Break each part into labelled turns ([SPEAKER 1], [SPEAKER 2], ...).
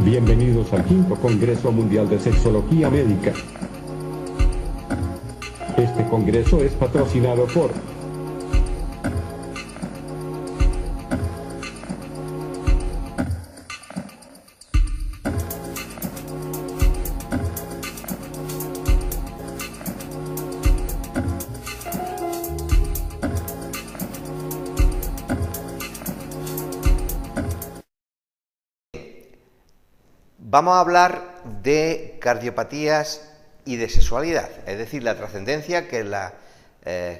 [SPEAKER 1] Bienvenidos al quinto Congreso Mundial de Sexología Médica. Este congreso es patrocinado por
[SPEAKER 2] Vamos a hablar de cardiopatías y de sexualidad, es decir, la trascendencia que las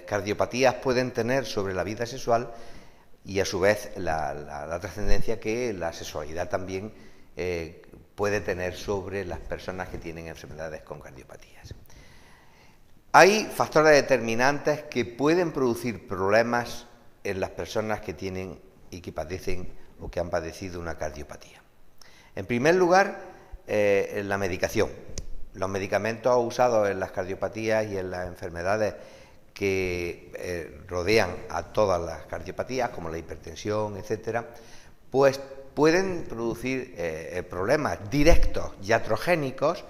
[SPEAKER 2] cardiopatías pueden tener sobre la vida sexual y a su vez la trascendencia que la sexualidad también puede tener sobre las personas que tienen enfermedades con cardiopatías. Hay factores determinantes que pueden producir problemas en las personas que tienen y que padecen o que han padecido una cardiopatía. En primer lugar, la medicación. Los medicamentos usados en las cardiopatías y en las enfermedades que rodean a todas las cardiopatías, como la hipertensión, etcétera, pues pueden producir problemas directos iatrogénicos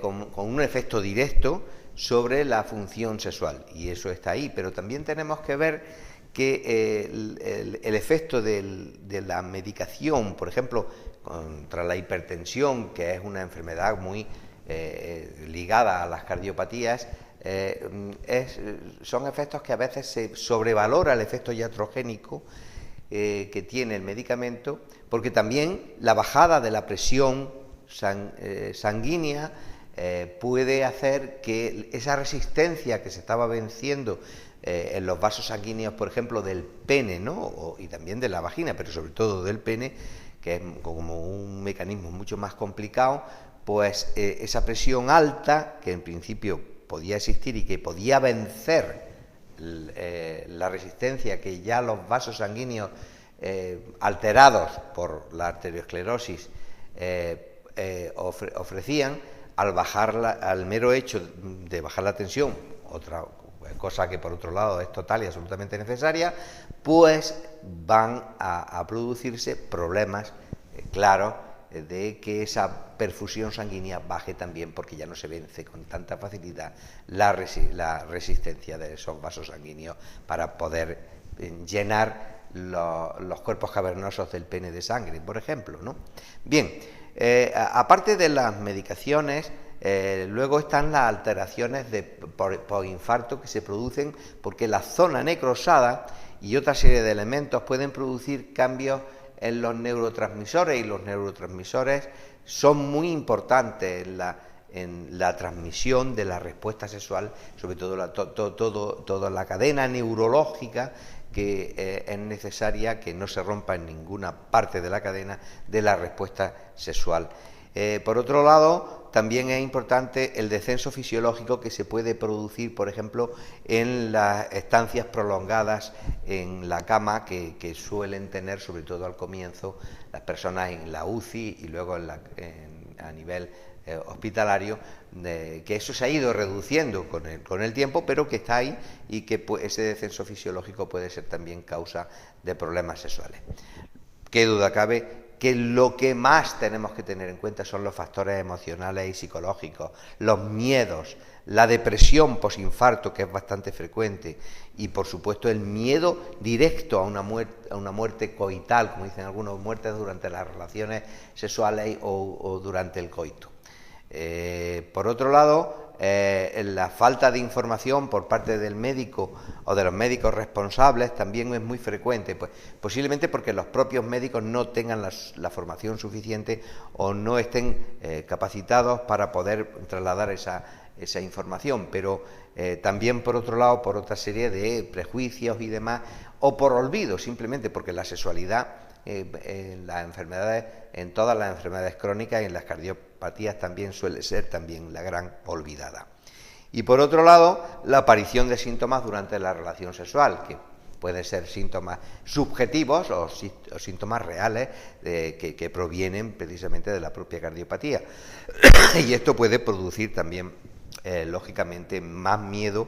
[SPEAKER 2] con un efecto directo sobre la función sexual, y eso está ahí, pero también tenemos que ver que el efecto de la medicación, por ejemplo, contra la hipertensión, que es una enfermedad muy ligada a las cardiopatías, son efectos que a veces se sobrevalora el efecto iatrogénico que tiene el medicamento, porque también la bajada de la presión sanguínea puede hacer que esa resistencia que se estaba venciendo en los vasos sanguíneos, por ejemplo, del pene, ¿no? Y también de la vagina, pero sobre todo del pene, que es como un mecanismo mucho más complicado, pues esa presión alta, que en principio podía existir y que podía vencer la resistencia que ya los vasos sanguíneos alterados por la arteriosclerosis ofrecían, al mero hecho de bajar la tensión, otra cosa que por otro lado es total y absolutamente necesaria, pues van a producirse problemas claros de que esa perfusión sanguínea baje también, porque ya no se vence con tanta facilidad la resistencia de esos vasos sanguíneos para poder llenar los cuerpos cavernosos del pene de sangre, por ejemplo, ¿no? Bien, aparte de las medicaciones, luego están las alteraciones por infarto que se producen porque la zona necrosada y otra serie de elementos pueden producir cambios en los neurotransmisores, y los neurotransmisores son muy importantes en la transmisión de la respuesta sexual, sobre todo toda la cadena neurológica que es necesaria que no se rompa en ninguna parte de la cadena de la respuesta sexual. Por otro lado, también es importante el descenso fisiológico que se puede producir, por ejemplo, en las estancias prolongadas en la cama que suelen tener, sobre todo al comienzo, las personas en la UCI y luego a nivel hospitalario, que eso se ha ido reduciendo con el tiempo, pero que está ahí y que ese descenso fisiológico puede ser también causa de problemas sexuales. Qué duda cabe que lo que más tenemos que tener en cuenta son los factores emocionales y psicológicos, los miedos, la depresión posinfarto, que es bastante frecuente, y por supuesto el miedo directo a una muerte coital, como dicen algunos, muertes durante las relaciones sexuales o durante el coito. Por otro lado, la falta de información por parte del médico o de los médicos responsables también es muy frecuente, pues posiblemente porque los propios médicos no tengan la formación suficiente o no estén capacitados para poder trasladar esa información, pero también por otro lado por otra serie de prejuicios y demás, o por olvido, simplemente porque la sexualidad en las enfermedades, en todas las enfermedades crónicas y en las cardiopatías también suele ser también la gran olvidada. Y por otro lado, la aparición de síntomas durante la relación sexual, que pueden ser síntomas subjetivos o síntomas reales que provienen precisamente de la propia cardiopatía. Y esto puede producir también, lógicamente, más miedo,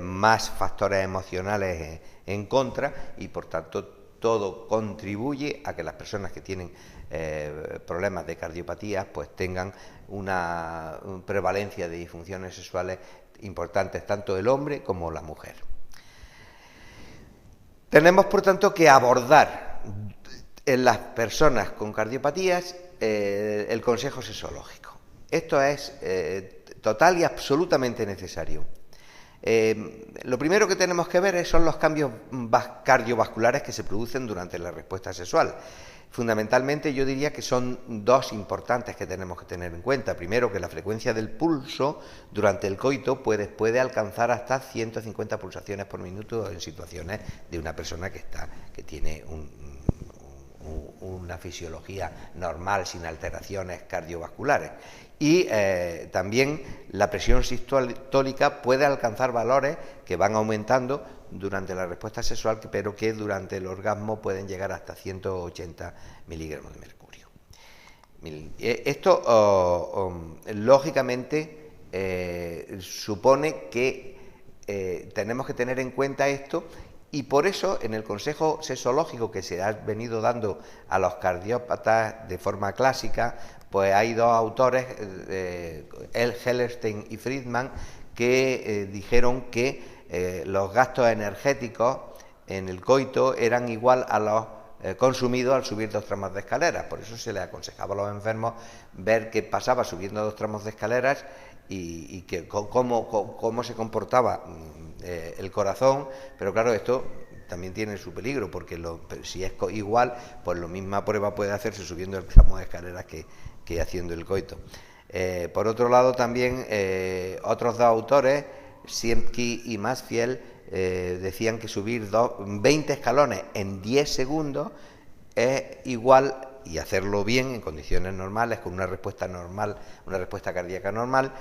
[SPEAKER 2] más factores emocionales en contra y, por tanto, todo contribuye a que las personas que tienen problemas de cardiopatías pues tengan una prevalencia de disfunciones sexuales importantes, tanto el hombre como la mujer. Tenemos, por tanto, que abordar en las personas con cardiopatías el consejo sexológico. Esto es total y absolutamente necesario. Lo primero que tenemos que ver son los cambios cardiovasculares que se producen durante la respuesta sexual. Fundamentalmente yo diría que son dos importantes que tenemos que tener en cuenta. Primero, que la frecuencia del pulso durante el coito puede alcanzar hasta 150 pulsaciones por minuto en situaciones de una persona que tiene una fisiología normal, sin alteraciones cardiovasculares. Y también la presión sistólica puede alcanzar valores que van aumentando durante la respuesta sexual, pero que durante el orgasmo pueden llegar hasta 180 miligramos de mercurio. Esto, lógicamente, supone que tenemos que tener en cuenta esto, y por eso en el consejo sexológico que se ha venido dando a los cardiópatas de forma clásica, pues hay dos autores, Hellerstein y Friedman, que dijeron que los gastos energéticos en el coito eran igual a los consumidos al subir 2 tramos de escaleras. Por eso se les aconsejaba a los enfermos ver qué pasaba subiendo 2 tramos de escaleras y cómo se comportaba el corazón. Pero claro, esto también tiene su peligro, porque si es igual, pues la misma prueba puede hacerse subiendo el tramo de escaleras que haciendo el coito. Por otro lado, también otros dos autores, Siemski y Masfield, decían que subir 20 escalones en 10 segundos es igual, y hacerlo bien en condiciones normales, con una respuesta normal, una respuesta cardíaca normal,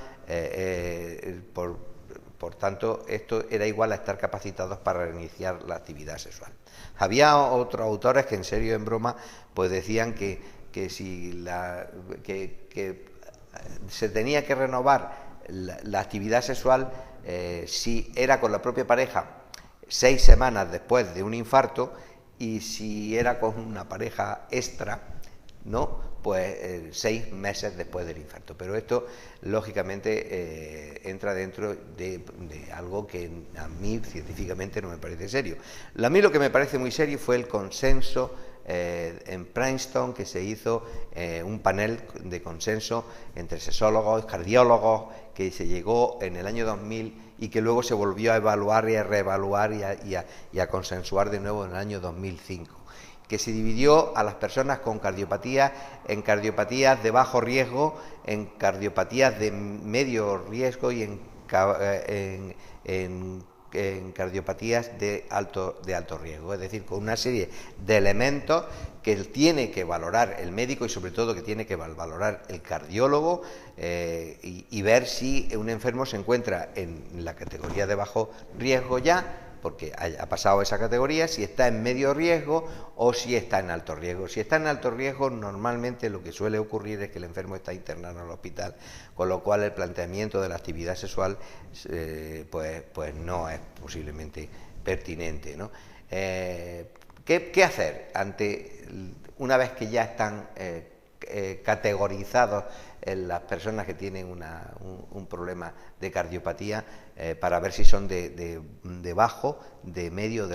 [SPEAKER 2] por tanto, esto era igual a estar capacitados para reiniciar la actividad sexual. Había otros autores que, en serio, en broma, pues decían que se tenía que renovar la actividad sexual si era con la propia pareja 6 semanas después de un infarto, y si era con una pareja extra, ¿no?, pues 6 meses después del infarto. Pero esto, lógicamente, entra dentro de algo que a mí científicamente no me parece serio. A mí lo que me parece muy serio fue el consenso en Princeton, que se hizo un panel de consenso entre sexólogos, cardiólogos, que se llegó en el año 2000 y que luego se volvió a evaluar y a reevaluar y a consensuar de nuevo en el año 2005, que se dividió a las personas con cardiopatías en cardiopatías de bajo riesgo, en cardiopatías de medio riesgo y en cardiopatías de alto riesgo, es decir, con una serie de elementos que tiene que valorar el médico y sobre todo que tiene que valorar el cardiólogo, y ver si un enfermo se encuentra en la categoría de bajo riesgo ya, porque ha pasado esa categoría, si está en medio riesgo o si está en alto riesgo. Si está en alto riesgo, normalmente lo que suele ocurrir es que el enfermo está internado en el hospital, con lo cual el planteamiento de la actividad sexual pues no es posiblemente pertinente, ¿no? ¿Qué hacer una vez que ya están categorizados las personas que tienen un problema de cardiopatía, para ver si son de bajo, de medio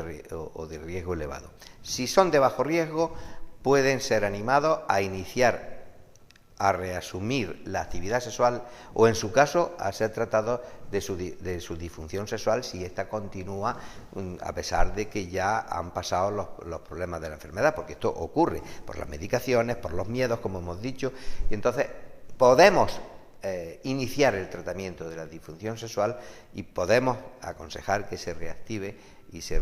[SPEAKER 2] o de riesgo elevado? Si son de bajo riesgo, pueden ser animados a reasumir la actividad sexual, o en su caso a ser tratados de su disfunción sexual si ésta continúa a pesar de que ya han pasado los problemas de la enfermedad, porque esto ocurre por las medicaciones, por los miedos, como hemos dicho, y entonces podemos iniciar el tratamiento de la disfunción sexual y podemos aconsejar que se reactive y se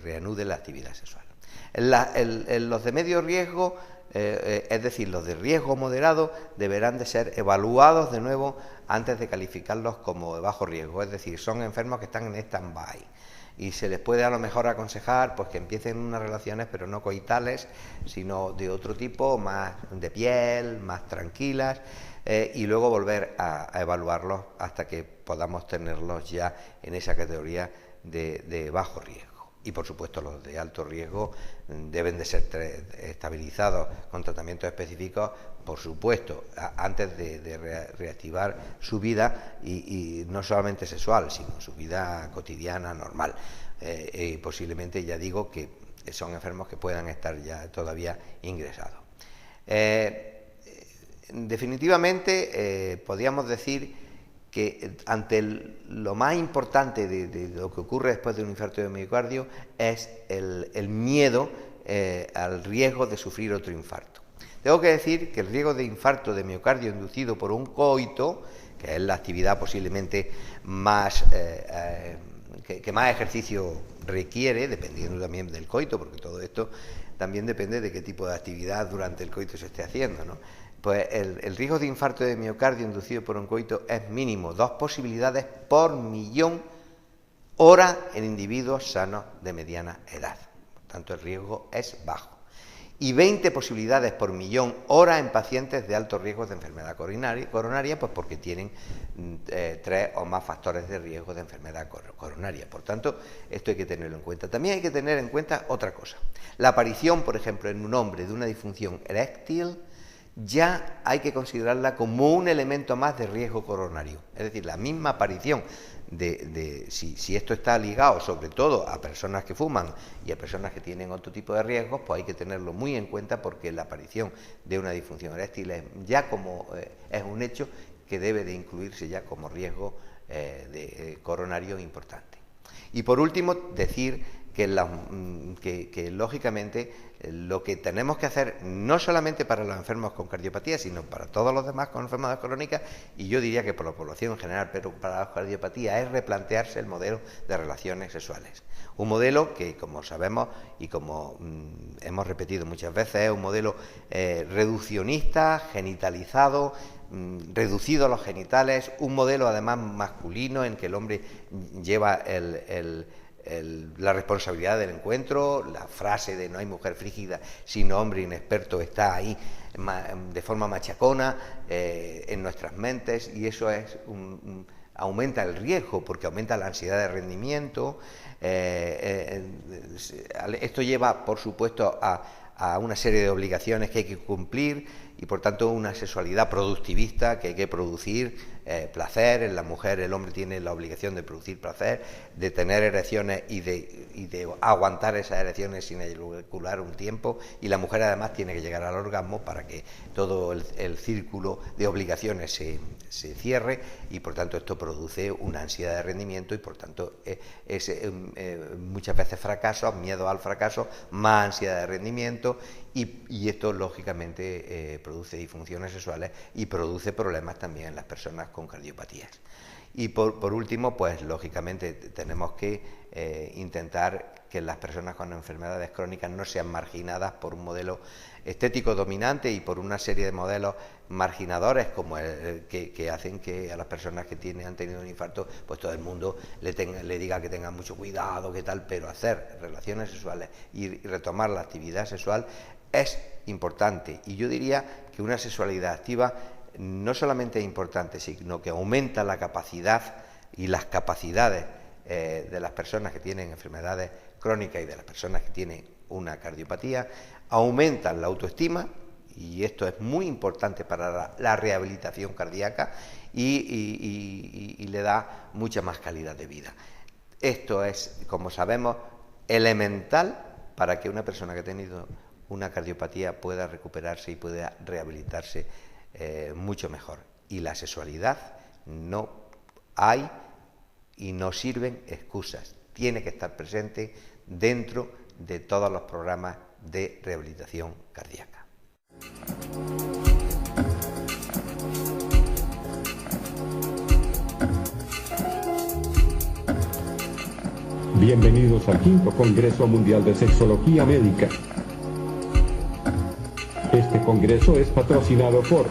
[SPEAKER 2] reanude la actividad sexual. En los de medio riesgo, es decir, los de riesgo moderado, deberán de ser evaluados de nuevo antes de calificarlos como de bajo riesgo, es decir, son enfermos que están en stand-by, y se les puede a lo mejor aconsejar pues que empiecen unas relaciones, pero no coitales, sino de otro tipo, más de piel, más tranquilas, y luego volver a evaluarlos hasta que podamos tenerlos ya en esa categoría de bajo riesgo. Y por supuesto los de alto riesgo deben de ser estabilizados con tratamientos específicos, por supuesto, antes de reactivar su vida y no solamente sexual, sino su vida cotidiana normal. Posiblemente, ya digo, que son enfermos que puedan estar ya todavía ingresados. Definitivamente podríamos decir que ante lo más importante de lo que ocurre después de un infarto de miocardio es el miedo al riesgo de sufrir otro infarto. Tengo que decir que el riesgo de infarto de miocardio inducido por un coito, que es la actividad posiblemente más que más ejercicio requiere, dependiendo también del coito, porque todo esto también depende de qué tipo de actividad durante el coito se esté haciendo, ¿no? Pues el riesgo de infarto de miocardio inducido por un coito es mínimo 2 posibilidades por millón hora en individuos sanos de mediana edad. Por tanto, el riesgo es bajo. Y 20 posibilidades por millón hora en pacientes de alto riesgo de enfermedad coronaria, pues porque tienen 3 o más factores de riesgo de enfermedad coronaria. Por tanto, esto hay que tenerlo en cuenta. También hay que tener en cuenta otra cosa. La aparición, por ejemplo, en un hombre de una disfunción eréctil, ya hay que considerarla como un elemento más de riesgo coronario. Es decir, la misma aparición si esto está ligado sobre todo a personas que fuman y a personas que tienen otro tipo de riesgos, pues hay que tenerlo muy en cuenta, porque la aparición de una disfunción eréctil es un hecho que debe de incluirse ya como riesgo coronario importante. Y por último, decir que lógicamente lo que tenemos que hacer, no solamente para los enfermos con cardiopatía, sino para todos los demás con enfermedades crónicas, y yo diría que por la población en general, pero para la cardiopatía, es replantearse el modelo de relaciones sexuales. Un modelo que, como sabemos y como hemos repetido muchas veces, es un modelo reduccionista, genitalizado, reducido a los genitales, un modelo además masculino en que el hombre lleva la responsabilidad del encuentro. La frase de no hay mujer frígida sino hombre inexperto está ahí de forma machacona en nuestras mentes, y eso aumenta el riesgo, porque aumenta la ansiedad de rendimiento. Esto lleva, por supuesto, a una serie de obligaciones que hay que cumplir, y por tanto una sexualidad productivista, que hay que producir placer. En la mujer el hombre tiene la obligación de producir placer, de tener erecciones y de aguantar esas erecciones sin eyacular un tiempo, y la mujer además tiene que llegar al orgasmo para que todo el círculo de obligaciones se cierre, y por tanto esto produce una ansiedad de rendimiento, y por tanto muchas veces fracaso, miedo al fracaso, más ansiedad de rendimiento, y esto lógicamente produce disfunciones sexuales y produce problemas también en las personas con cardiopatías. Y por último, pues lógicamente tenemos que intentar que las personas con enfermedades crónicas no sean marginadas por un modelo estético dominante y por una serie de modelos marginadores como que hacen que a las personas que han tenido un infarto, pues todo el mundo le diga que tengan mucho cuidado, que tal, pero hacer relaciones sexuales y retomar la actividad sexual es importante. Y yo diría que una sexualidad activa no solamente es importante, sino que aumenta la capacidad y las capacidades de las personas que tienen enfermedades crónicas y de las personas que tienen una cardiopatía, aumentan la autoestima, y esto es muy importante para la rehabilitación cardíaca, y le da mucha más calidad de vida. Esto es, como sabemos, elemental para que una persona que ha tenido una cardiopatía pueda recuperarse y pueda rehabilitarse mucho mejor. Y la sexualidad, no hay y no sirven excusas, tiene que estar presente dentro de todos los programas de rehabilitación cardíaca.
[SPEAKER 1] Bienvenidos al 5º Congreso Mundial de Sexología Médica. Este congreso es patrocinado por